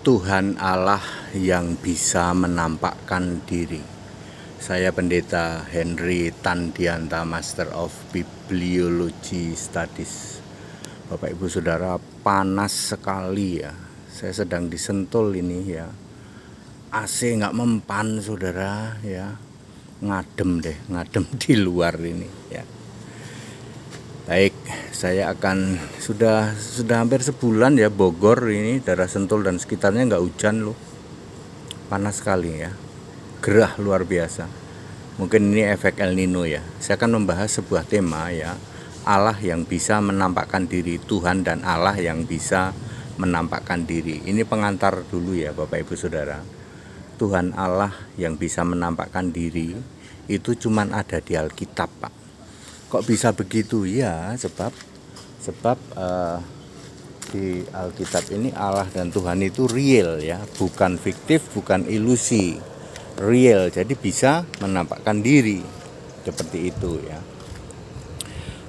Tuhan Allah yang bisa menampakkan diri. Saya Pendeta Henry Tandianta, Master of Bibliology Studies. Bapak Ibu Saudara, panas sekali ya. Saya sedang di Sentul ini ya. AC nggak mempan saudara ya. Ngadem di luar ini ya. Baik, saya akan sudah hampir sebulan ya Bogor ini, daerah Sentul dan sekitarnya nggak hujan loh, panas sekali ya, gerah luar biasa. Mungkin ini efek El Nino ya. Saya akan membahas sebuah tema ya, Allah yang bisa menampakkan diri, Tuhan dan Allah yang bisa menampakkan diri. Ini pengantar dulu ya Bapak Ibu Saudara. Tuhan Allah yang bisa menampakkan diri itu cuman ada di Alkitab Pak. Kok bisa begitu ya? Sebab di Alkitab ini Allah dan Tuhan itu real ya, bukan fiktif, bukan ilusi, real. Jadi bisa menampakkan diri seperti itu ya.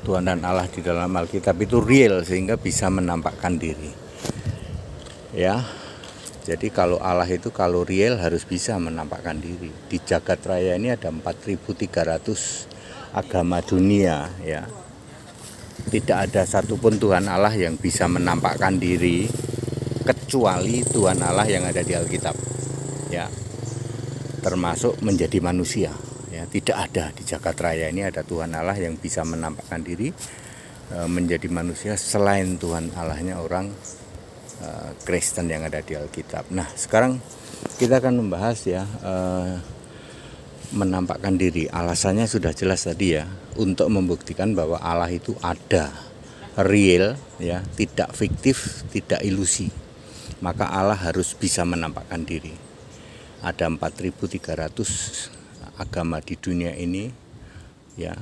Tuhan dan Allah di dalam Alkitab itu real sehingga bisa menampakkan diri. Ya. Jadi kalau Allah itu kalau real harus bisa menampakkan diri. Di jagat raya ini ada 4.300 agama dunia ya. Tidak ada satupun Tuhan Allah yang bisa menampakkan diri kecuali Tuhan Allah yang ada di Alkitab ya, termasuk menjadi manusia ya. Tidak ada di jagat raya ini ada Tuhan Allah yang bisa menampakkan diri menjadi manusia selain Tuhan Allahnya orang Kristen yang ada di Alkitab. Nah sekarang kita akan membahas ya menampakkan diri. Alasannya sudah jelas tadi ya, untuk membuktikan bahwa Allah itu ada, real ya, tidak fiktif, tidak ilusi. Maka Allah harus bisa menampakkan diri. Ada 4.300 agama di dunia ini ya,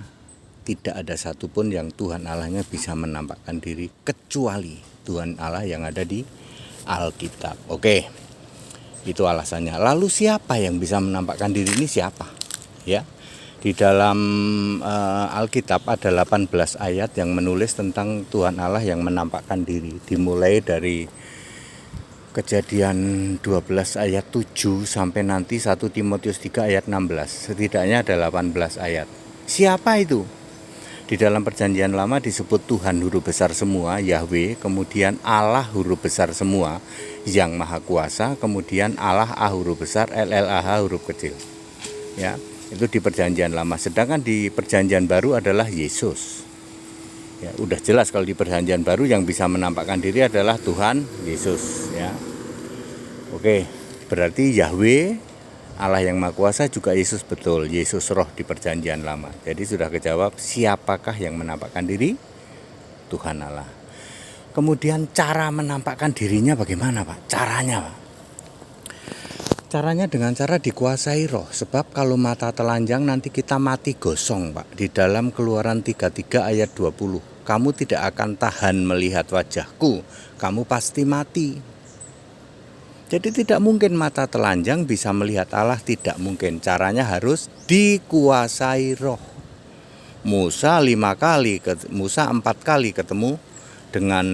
tidak ada satupun yang Tuhan Allahnya bisa menampakkan diri kecuali Tuhan Allah yang ada di Alkitab. Oke, itu alasannya. Lalu siapa yang bisa menampakkan diri ini siapa? Ya, di dalam Alkitab ada 18 ayat yang menulis tentang Tuhan Allah yang menampakkan diri. Dimulai dari Kejadian 12 ayat 7 sampai nanti 1 Timotius 3 ayat 16. Setidaknya ada 18 ayat. Siapa itu? Di dalam perjanjian lama disebut Tuhan huruf besar semua, Yahweh, kemudian Allah huruf besar semua, yang maha kuasa, kemudian Allah A huruf besar, LLAH huruf kecil. Ya, itu di perjanjian lama. Sedangkan di perjanjian baru adalah Yesus. Ya, udah jelas kalau di perjanjian baru yang bisa menampakkan diri adalah Tuhan Yesus ya. Oke, berarti Yahweh, Allah yang Maha Kuasa juga Yesus betul, Yesus roh di perjanjian lama. Jadi sudah kejawab siapakah yang menampakkan diri? Tuhan Allah. Kemudian cara menampakkan dirinya bagaimana Pak? Caranya Pak? Caranya dengan cara dikuasai roh. Sebab kalau mata telanjang nanti kita mati gosong Pak. Di dalam Keluaran 33 ayat 20. Kamu tidak akan tahan melihat wajahku. Kamu pasti mati. Jadi tidak mungkin mata telanjang bisa melihat Allah. Tidak mungkin. Caranya harus dikuasai roh. Musa 4 kali ketemu dengan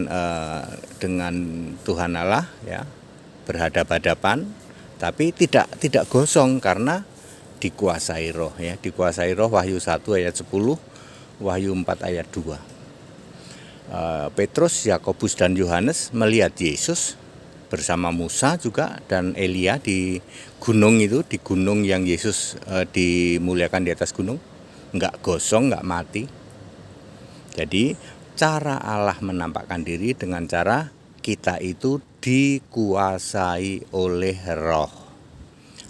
Tuhan Allah ya, berhadapan-hadapan. Tapi tidak gosong karena dikuasai roh ya, dikuasai roh. Wahyu 1 ayat 10, Wahyu 4 ayat 2. Petrus, Yakobus dan Yohanes melihat Yesus bersama Musa juga dan Elia di gunung itu, di gunung yang Yesus dimuliakan di atas gunung, enggak gosong, enggak mati. Jadi cara Allah menampakkan diri dengan cara kita itu dikuasai oleh roh.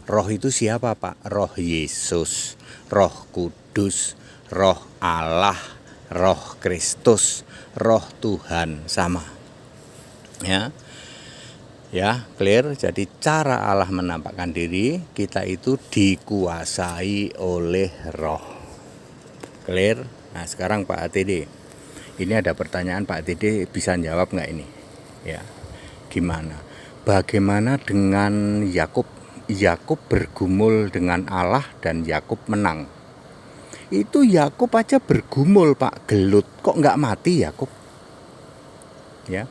Roh itu siapa Pak? Roh Yesus, Roh Kudus, Roh Allah, Roh Kristus, Roh Tuhan sama. Ya. Ya, clear. Jadi cara Allah menampakkan diri, kita itu dikuasai oleh roh. Clear? Nah, sekarang Pak ATD. Ini ada pertanyaan Pak ATD bisa jawab nggak ini? Ya, gimana? Bagaimana dengan Yakub? Yakub bergumul dengan Allah dan Yakub menang. Itu Yakub aja bergumul Pak, gelut, kok nggak mati Yakub? Ya,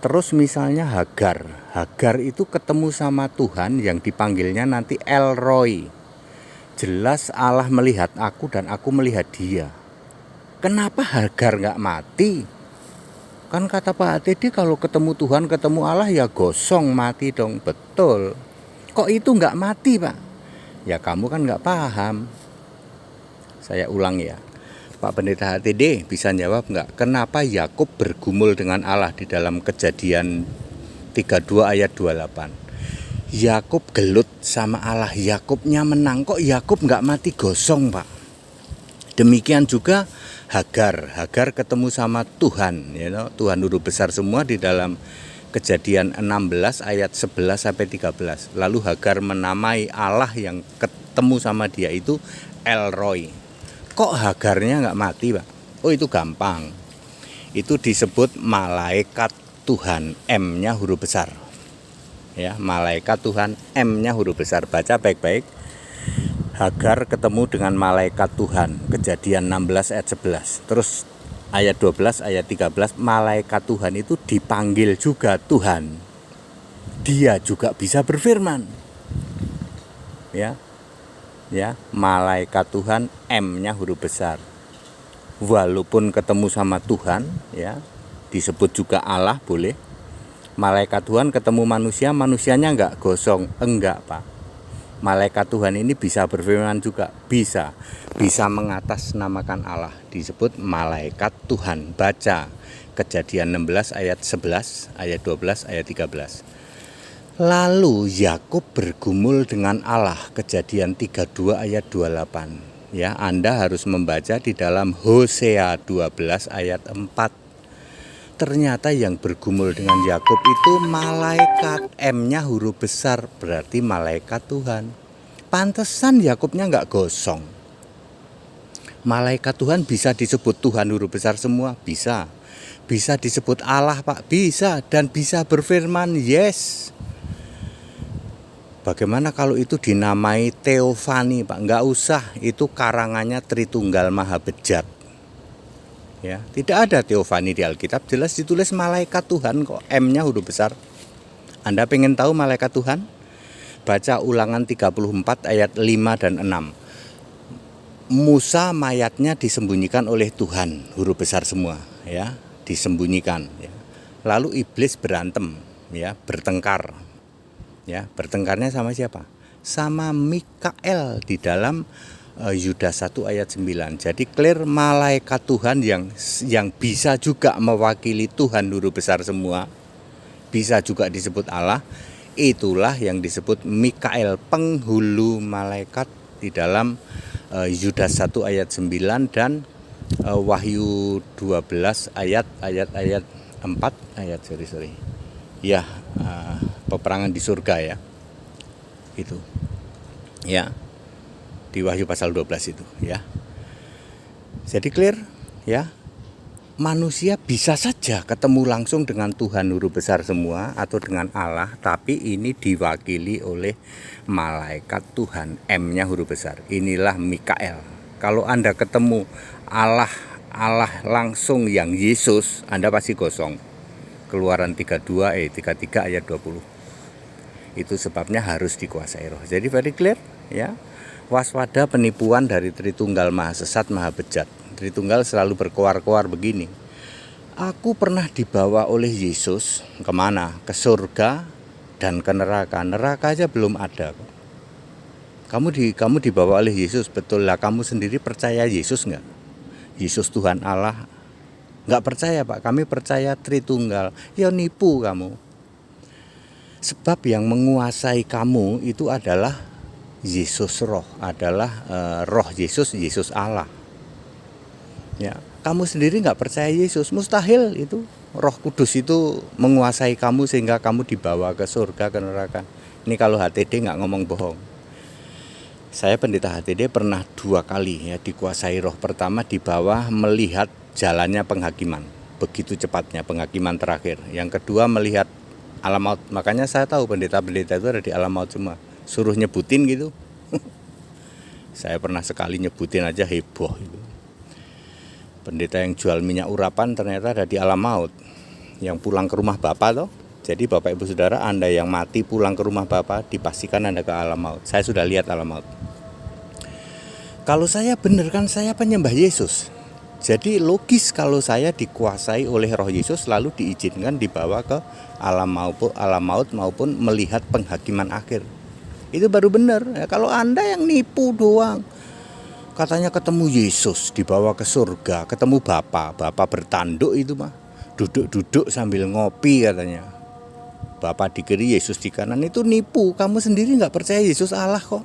Terus misalnya Hagar itu ketemu sama Tuhan yang dipanggilnya nanti El Roy. Jelas Allah melihat aku dan aku melihat dia. Kenapa Hagar nggak mati? Kan kata Pak ATD kalau ketemu Tuhan, ketemu Allah ya gosong mati dong. Betul. Kok itu nggak mati, Pak? Ya kamu kan nggak paham. Saya ulang ya. Pak Pendeta HTD bisa jawab nggak? Kenapa Yakub bergumul dengan Allah di dalam Kejadian 32 ayat 28? Yakub gelut sama Allah, Yakubnya menang. Kok Yakub nggak mati gosong, Pak? Demikian juga Hagar ketemu sama Tuhan, Tuhan huruf besar semua di dalam Kejadian 16 ayat 11 sampai 13. Lalu Hagar menamai Allah yang ketemu sama dia itu El Roy. Kok Hagarnya nggak mati, Pak? Oh, itu gampang. Itu disebut malaikat Tuhan, M-nya huruf besar. Ya, malaikat Tuhan, M-nya huruf besar. Baca baik-baik. Hagar ketemu dengan malaikat Tuhan, Kejadian 16 ayat 11. Terus ayat 12, ayat 13, malaikat Tuhan itu dipanggil juga Tuhan. Dia juga bisa berfirman. Ya, malaikat Tuhan, M-nya huruf besar. Walaupun ketemu sama Tuhan, ya, disebut juga Allah boleh. Malaikat Tuhan ketemu manusia, manusianya enggak gosong, enggak, Pak. Malaikat Tuhan ini bisa berfirman juga, bisa mengatasnamakan Allah, disebut malaikat Tuhan. Baca Kejadian 16 ayat 11, ayat 12, ayat 13. Lalu Yakub bergumul dengan Allah, Kejadian 32 ayat 28. Ya, Anda harus membaca di dalam Hosea 12 ayat 4. Ternyata yang bergumul dengan Yakub itu malaikat, M-nya huruf besar, berarti malaikat Tuhan. Pantesan Yakubnya nggak gosong. Malaikat Tuhan bisa disebut Tuhan huruf besar semua, bisa. Bisa disebut Allah, Pak, bisa. Dan bisa berfirman, yes. Bagaimana kalau itu dinamai Teofani, Pak? Nggak usah, itu karangannya Tritunggal Maha Bejat. Ya, tidak ada Teofani di Alkitab, jelas ditulis malaikat Tuhan kok, M-nya huruf besar. Anda pengen tahu malaikat Tuhan? Baca Ulangan 34 ayat 5 dan 6. Musa mayatnya disembunyikan oleh Tuhan, huruf besar semua, ya, disembunyikan. Ya. Lalu iblis berantem, ya, bertengkar. Ya, bertengkarnya sama siapa? Sama Mikael di dalam Yudas 1 ayat 9. Jadi clear malaikat Tuhan yang bisa juga mewakili Tuhan huruf besar semua, bisa juga disebut Allah, itulah yang disebut Mikael, penghulu malaikat di dalam Yudas 1 ayat 9 dan Wahyu 12 ayat 4 ayat ya, peperangan di surga, ya, itu, ya, di Wahyu pasal 12 itu, ya. Jadi clear, ya, manusia bisa saja ketemu langsung dengan Tuhan huruf besar semua atau dengan Allah, tapi ini diwakili oleh malaikat Tuhan, M-nya huruf besar. Inilah Mikael. Kalau Anda ketemu Allah langsung yang Yesus, Anda pasti gosong. Keluaran 33 ayat 20. Itu sebabnya harus dikuasai roh. Jadi very clear, ya. Waspada penipuan dari Tritunggal Maha Sesat, Maha Bejat. Tritunggal selalu berkoar-koar begini. Aku pernah dibawa oleh Yesus kemana? Ke surga dan ke neraka. Neraka aja belum ada kok. Kamu dibawa oleh Yesus, betul lah. Kamu sendiri percaya Yesus enggak? Yesus Tuhan Allah? Enggak percaya, Pak. Kami percaya Tritunggal. Ya nipu kamu. Sebab yang menguasai kamu itu adalah Yesus roh, adalah roh Yesus Allah. Ya, kamu sendiri nggak percaya Yesus, mustahil itu Roh Kudus itu menguasai kamu sehingga kamu dibawa ke surga, ke neraka. Ini kalau HTD nggak ngomong bohong. Saya pendeta HTD pernah 2 kali ya dikuasai roh. Pertama di bawah melihat jalannya penghakiman, begitu cepatnya penghakiman terakhir. Yang kedua melihat alam maut. Makanya saya tahu pendeta-pendeta itu ada di alam maut semua. Suruh nyebutin gitu. Saya pernah sekali nyebutin aja heboh gitu. Pendeta yang jual minyak urapan ternyata ada di alam maut. yang pulang ke rumah Bapa toh. Jadi Bapak Ibu Saudara, Anda yang mati pulang ke rumah Bapa, dipastikan Anda ke alam maut. Saya sudah lihat alam maut. Kalau saya benar kan saya penyembah Yesus. Jadi logis kalau saya dikuasai oleh Roh Yesus lalu diizinkan dibawa ke alam maut maupun melihat penghakiman akhir. Itu baru benar. Ya, kalau Anda yang nipu doang, katanya ketemu Yesus dibawa ke surga, ketemu Bapa bertanduk itu mah, duduk-duduk sambil ngopi katanya. Bapa di kiri, Yesus di kanan, itu nipu. Kamu sendiri nggak percaya Yesus Allah kok.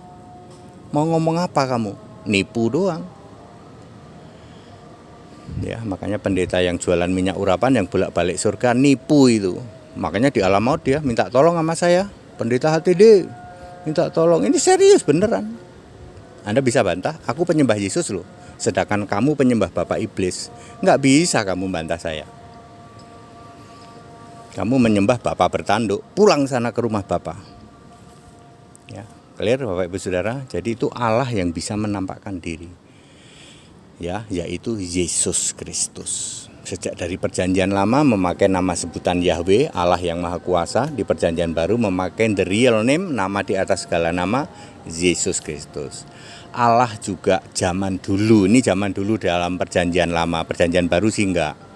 Mau ngomong apa kamu? Nipu doang. Ya, makanya pendeta yang jualan minyak urapan yang bolak-balik surga nipu itu. Makanya di alam maut dia minta tolong sama saya, pendeta HTD, minta tolong. Ini serius beneran. Anda bisa bantah, aku penyembah Yesus loh. Sedangkan kamu penyembah Bapak Iblis. Nggak bisa kamu bantah saya. Kamu menyembah Bapa bertanduk, pulang sana ke rumah Bapa. Ya, clear Bapak Ibu Saudara. Jadi itu Allah yang bisa menampakkan diri. Ya, yaitu Yesus Kristus. Sejak dari perjanjian lama memakai nama sebutan Yahweh, Allah yang Maha Kuasa. Di perjanjian baru memakai the real name, nama di atas segala nama, Yesus Kristus. Allah juga zaman dulu, ini zaman dulu dalam perjanjian lama, perjanjian baru sih enggak.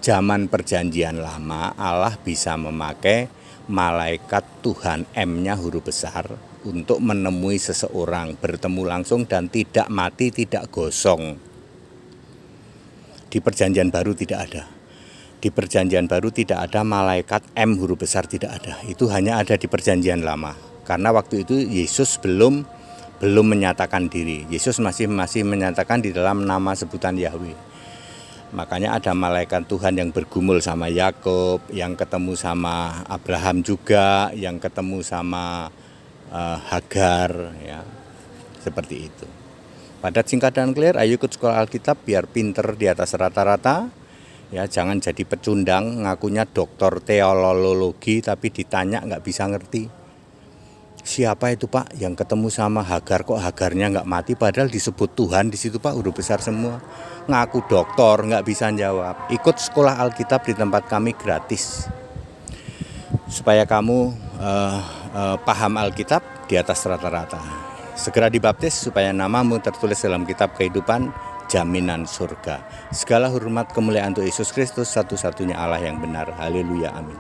Zaman perjanjian lama Allah bisa memakai malaikat Tuhan, M-nya huruf besar, untuk menemui seseorang, bertemu langsung dan tidak mati, tidak gosong. Di perjanjian baru tidak ada. Di perjanjian baru tidak ada malaikat M huruf besar, tidak ada. Itu hanya ada di perjanjian lama. Karena waktu itu Yesus belum menyatakan diri. Yesus masih menyatakan di dalam nama sebutan Yahweh. Makanya ada malaikat Tuhan yang bergumul sama Yakub, yang ketemu sama Abraham juga, yang ketemu sama Hagar, ya, seperti itu. Padat, singkat dan clear. Ayo ikut sekolah Alkitab biar pinter di atas rata-rata. Ya, jangan jadi pecundang, ngakunya doktor teologi tapi ditanya nggak bisa ngerti. Siapa itu Pak yang ketemu sama Hagar, kok Hagarnya nggak mati padahal disebut Tuhan di situ Pak, huruf besar semua. Ngaku doktor nggak bisa jawab. Ikut sekolah Alkitab di tempat kami gratis supaya kamu paham Alkitab di atas rata-rata. Segera dibaptis supaya namamu tertulis dalam kitab kehidupan, jaminan surga. Segala hormat kemuliaan untuk Yesus Kristus, satu-satunya Allah yang benar. Haleluya, amin.